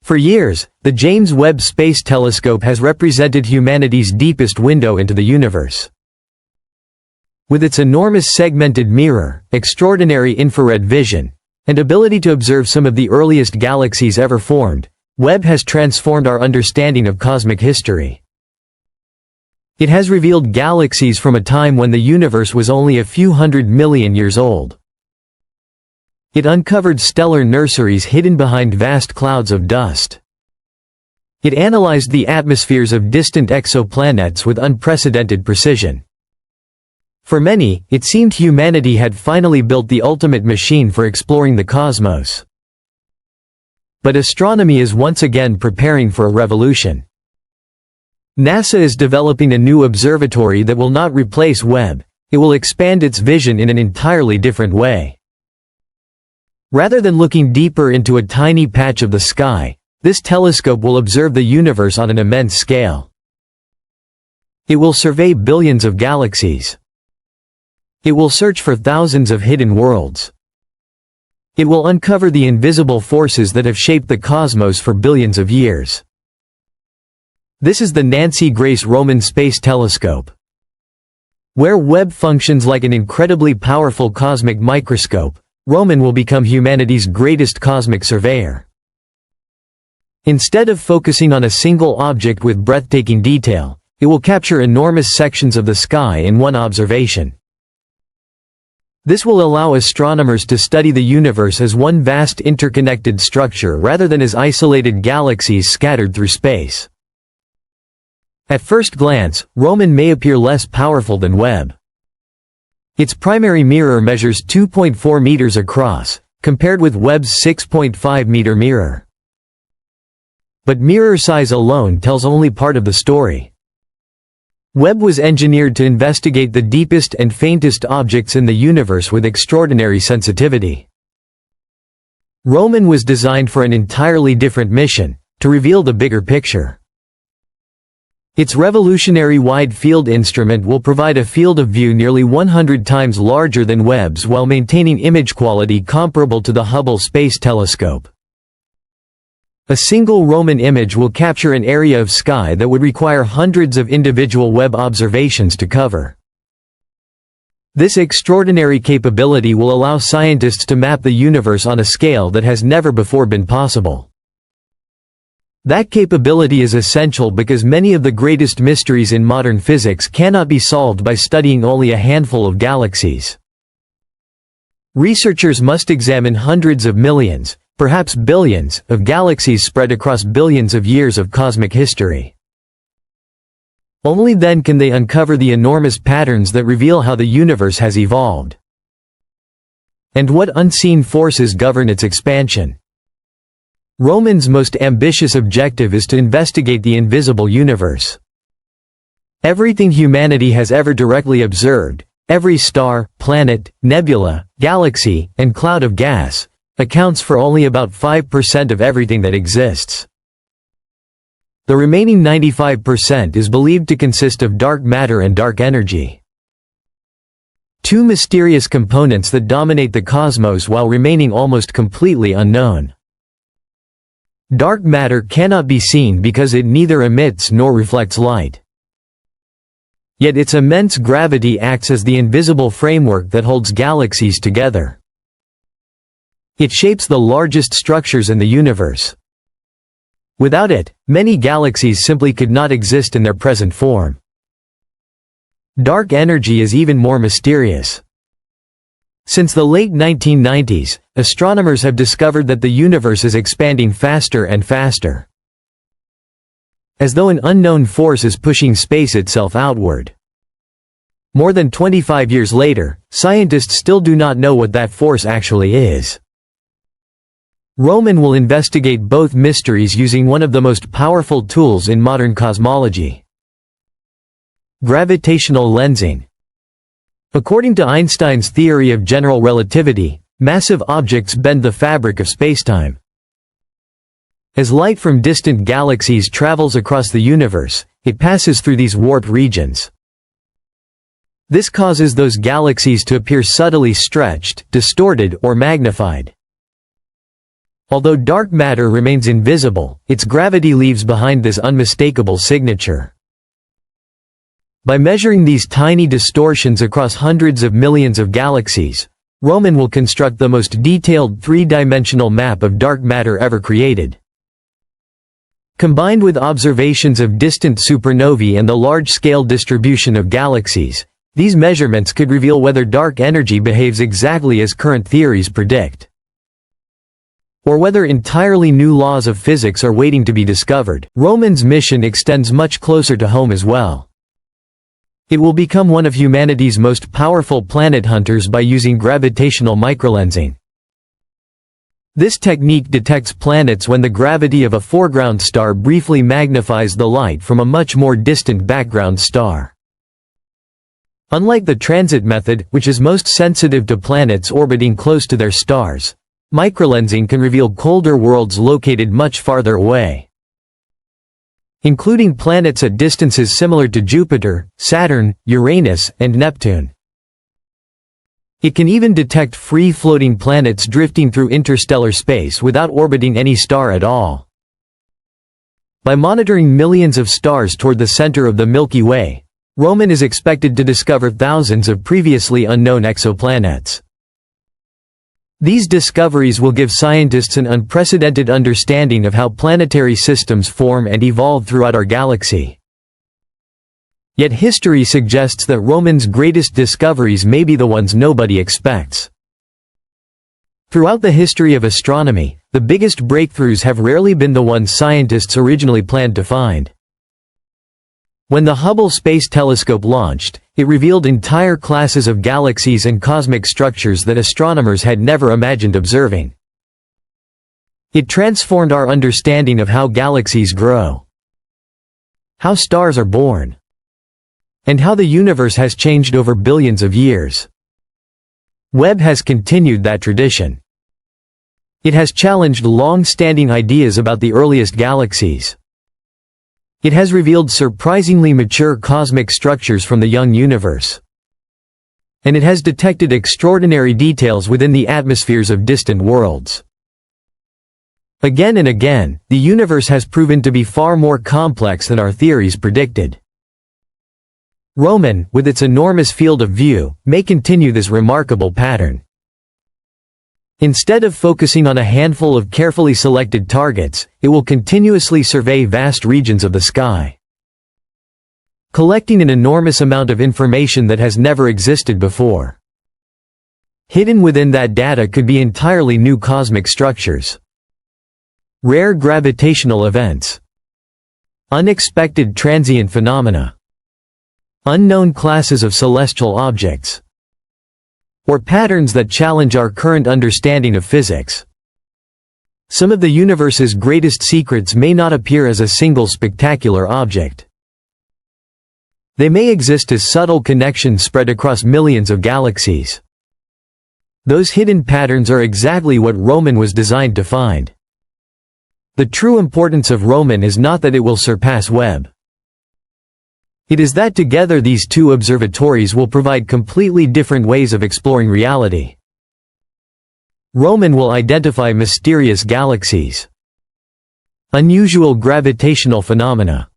For years, the James Webb Space Telescope has represented humanity's deepest window into the universe. With its enormous segmented mirror, extraordinary infrared vision, and ability to observe some of the earliest galaxies ever formed, Webb has transformed our understanding of cosmic history. It has revealed galaxies from a time when the universe was only a few 100 million years old. It uncovered stellar nurseries hidden behind vast clouds of dust. It analyzed the atmospheres of distant exoplanets with unprecedented precision. For many, it seemed humanity had finally built the ultimate machine for exploring the cosmos. But astronomy is once again preparing for a revolution. NASA is developing a new observatory that will not replace Webb, it will expand its vision in an entirely different way. Rather than looking deeper into a tiny patch of the sky, this telescope will observe the universe on an immense scale. It will survey billions of galaxies. It will search for thousands of hidden worlds. It will uncover the invisible forces that have shaped the cosmos for billions of years. This is the Nancy Grace Roman Space Telescope. Where Webb functions like an incredibly powerful cosmic microscope, Roman will become humanity's greatest cosmic surveyor. Instead of focusing on a single object with breathtaking detail, it will capture enormous sections of the sky in one observation. This will allow astronomers to study the universe as one vast interconnected structure rather than as isolated galaxies scattered through space. At first glance, Roman may appear less powerful than Webb. Its primary mirror measures 2.4 meters across, compared with Webb's 6.5-meter mirror. But mirror size alone tells only part of the story. Webb was engineered to investigate the deepest and faintest objects in the universe with extraordinary sensitivity. Roman was designed for an entirely different mission, to reveal the bigger picture. Its revolutionary wide-field instrument will provide a field of view nearly 100 times larger than Webb's while maintaining image quality comparable to the Hubble Space Telescope. A single Roman image will capture an area of sky that would require hundreds of individual Webb observations to cover. This extraordinary capability will allow scientists to map the universe on a scale that has never before been possible. That capability is essential because many of the greatest mysteries in modern physics cannot be solved by studying only a handful of galaxies. Researchers must examine hundreds of millions, perhaps billions, of galaxies spread across billions of years of cosmic history. Only then can they uncover the enormous patterns that reveal how the universe has evolved. And what unseen forces govern its expansion. Roman's most ambitious objective is to investigate the invisible universe. Everything humanity has ever directly observed, every star, planet, nebula, galaxy, and cloud of gas, accounts for only about 5% of everything that exists. The remaining 95% is believed to consist of dark matter and dark energy. Two mysterious components that dominate the cosmos while remaining almost completely unknown. Dark matter cannot be seen because it neither emits nor reflects light. Yet its immense gravity acts as the invisible framework that holds galaxies together. It shapes the largest structures in the universe. Without it, many galaxies simply could not exist in their present form. Dark energy is even more mysterious. Since the late 1990s, astronomers have discovered that the universe is expanding faster and faster. As though an unknown force is pushing space itself outward. More than 25 years later, scientists still do not know what that force actually is. Roman will investigate both mysteries using one of the most powerful tools in modern cosmology. Gravitational lensing. According to Einstein's theory of general relativity, massive objects bend the fabric of spacetime. As light from distant galaxies travels across the universe, it passes through these warped regions. This causes those galaxies to appear subtly stretched, distorted, or magnified. Although dark matter remains invisible, its gravity leaves behind this unmistakable signature. By measuring these tiny distortions across hundreds of millions of galaxies, Roman will construct the most detailed three-dimensional map of dark matter ever created. Combined with observations of distant supernovae and the large-scale distribution of galaxies, these measurements could reveal whether dark energy behaves exactly as current theories predict, or whether entirely new laws of physics are waiting to be discovered. Roman's mission extends much closer to home as well. It will become one of humanity's most powerful planet hunters by using gravitational microlensing. This technique detects planets when the gravity of a foreground star briefly magnifies the light from a much more distant background star. Unlike the transit method, which is most sensitive to planets orbiting close to their stars, microlensing can reveal colder worlds located much farther away, including planets at distances similar to Jupiter, Saturn, Uranus, and Neptune. It can even detect free-floating planets drifting through interstellar space without orbiting any star at all. By monitoring millions of stars toward the center of the Milky Way, Roman is expected to discover thousands of previously unknown exoplanets. These discoveries will give scientists an unprecedented understanding of how planetary systems form and evolve throughout our galaxy. Yet history suggests that Roman's greatest discoveries may be the ones nobody expects. Throughout the history of astronomy, the biggest breakthroughs have rarely been the ones scientists originally planned to find. When the Hubble Space Telescope launched, it revealed entire classes of galaxies and cosmic structures that astronomers had never imagined observing. It transformed our understanding of how galaxies grow, how stars are born, and how the universe has changed over billions of years. Webb has continued that tradition. It has challenged long-standing ideas about the earliest galaxies. It has revealed surprisingly mature cosmic structures from the young universe. And it has detected extraordinary details within the atmospheres of distant worlds. Again and again, the universe has proven to be far more complex than our theories predicted. Roman, with its enormous field of view, may continue this remarkable pattern. Instead of focusing on a handful of carefully selected targets, it will continuously survey vast regions of the sky, collecting an enormous amount of information that has never existed before. Hidden within that data could be entirely new cosmic structures, rare gravitational events, unexpected transient phenomena, unknown classes of celestial objects, or patterns that challenge our current understanding of physics. Some of the universe's greatest secrets may not appear as a single spectacular object. They may exist as subtle connections spread across millions of galaxies. Those hidden patterns are exactly what Roman was designed to find. The true importance of Roman is not that it will surpass Webb. It is that together these two observatories will provide completely different ways of exploring reality. Roman will identify mysterious galaxies, unusual gravitational phenomena,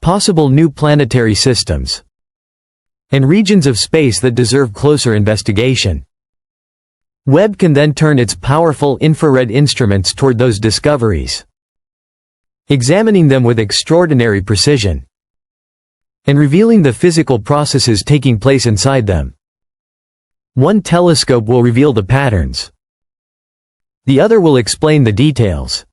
possible new planetary systems, and regions of space that deserve closer investigation. Webb can then turn its powerful infrared instruments toward those discoveries, examining them with extraordinary precision, and revealing the physical processes taking place inside them. One telescope will reveal the patterns. The other will explain the details.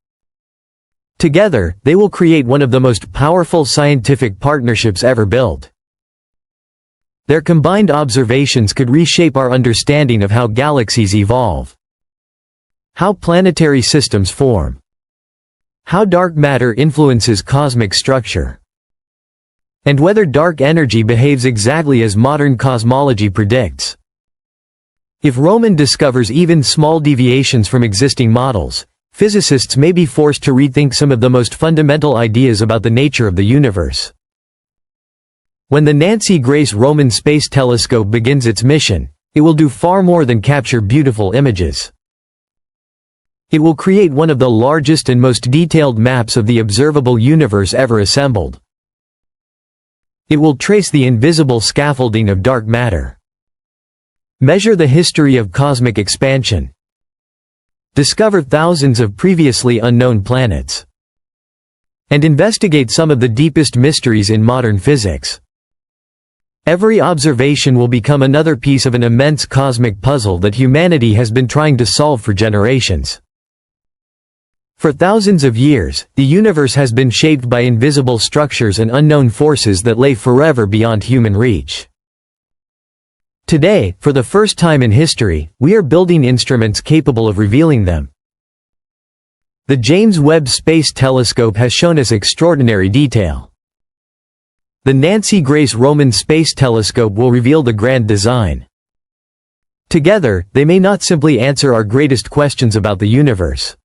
Together, they will create one of the most powerful scientific partnerships ever built. Their combined observations could reshape our understanding of how galaxies evolve, how planetary systems form, how dark matter influences cosmic structure, and whether dark energy behaves exactly as modern cosmology predicts. If Roman discovers even small deviations from existing models, physicists may be forced to rethink some of the most fundamental ideas about the nature of the universe. When the Nancy Grace Roman Space Telescope begins its mission, it will do far more than capture beautiful images. It will create one of the largest and most detailed maps of the observable universe ever assembled. It will trace the invisible scaffolding of dark matter, measure the history of cosmic expansion, discover thousands of previously unknown planets, and investigate some of the deepest mysteries in modern physics. Every observation will become another piece of an immense cosmic puzzle that humanity has been trying to solve for generations. For thousands of years, the universe has been shaped by invisible structures and unknown forces that lay forever beyond human reach. Today, for the first time in history, we are building instruments capable of revealing them. The James Webb Space Telescope has shown us extraordinary detail. The Nancy Grace Roman Space Telescope will reveal the grand design. Together, they may not simply answer our greatest questions about the universe.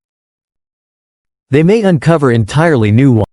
They may uncover entirely new ones.